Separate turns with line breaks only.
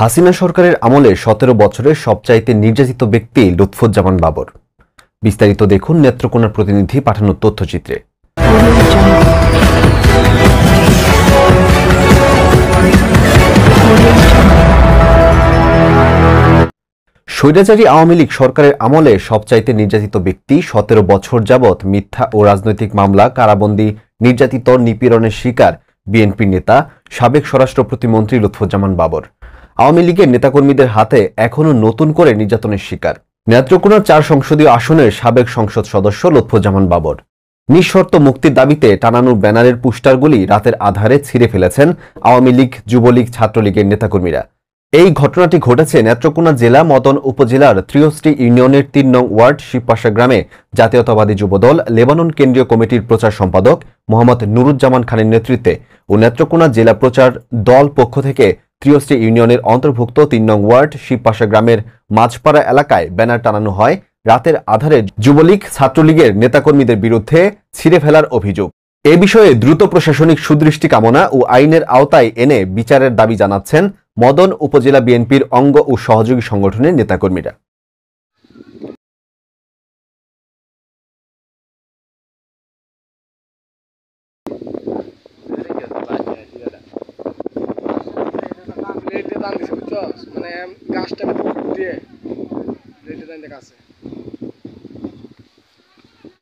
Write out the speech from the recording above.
হাসিনা সরকারের আমলে ১৭ বছরের সবচাইতে নির্যাতিত ব্যক্তি লুৎফুজ্জামান বাবর। বিস্তারিত দেখুন নেত্রকোনার প্রতিনিধি পাঠানো তথ্যচিত্রে। স্বৈরাচারী আওয়ামী লীগ সরকারের আমলে সবচাইতে নির্যাতিত ব্যক্তি ১৭ বছর যাবৎ মিথ্যা ও রাজনৈতিক মামলা কারাবন্দী নির্যাতিত নিপীড়নের শিকার বিএনপি নেতা সাবেক স্বরাষ্ট্র প্রতিমন্ত্রী লুৎফুজ্জামান বাবর আওয়ামী লীগের নেতাকর্মীদের হাতে এখনও নতুন করে নির্যাতনের শিকার নেত্রকোনার ৪ সংসদীয় আসনের সাবেক সংসদ সদস্য লুৎফুজ্জামান বাবর। নিঃশর্ত মুক্তির দাবিতে টানানো ব্যানারের পোস্টারগুলি রাতের আধারে ছিঁড়ে ফেলেছেন আওয়ামী লীগ, যুবলীগ, ছাত্রলীগের নেতাকর্মীরা। এই ঘটনাটি ঘটেছে নেত্রকোনা জেলা মদন উপজেলার ত্রিয়ষ্টি ইউনিয়নের ৩ নং ওয়ার্ড শিবপাশা গ্রামে জাতীয়তাবাদী যুবদল লেবানন কেন্দ্রীয় কমিটির প্রচার সম্পাদক মোহাম্মদ নুরুজ্জামান খানের নেতৃত্বে ও নেত্রকোনা জেলা প্রচার দল পক্ষ থেকে ত্রিয়ষ্টি ইউনিয়নের অন্তর্ভুক্ত ৩ নং ওয়ার্ড শিবপাশা গ্রামের মাঝপাড়া এলাকায় ব্যানার টানানো হয় রাতের আধারে যুবলীগ, ছাত্রলীগের নেতাকর্মীদের বিরুদ্ধে ছিঁড়ে ফেলার অভিযোগ। এ বিষয়ে দ্রুত প্রশাসনিক সুদৃষ্টি কামনা ও আইনের আওতায় এনে বিচারের দাবি জানাচ্ছেন মদন উপজেলা বিএনপির অঙ্গ ও সহযোগী সংগঠনের নেতাকর্মীরা।
মানে গাছটা দিয়ে কাছে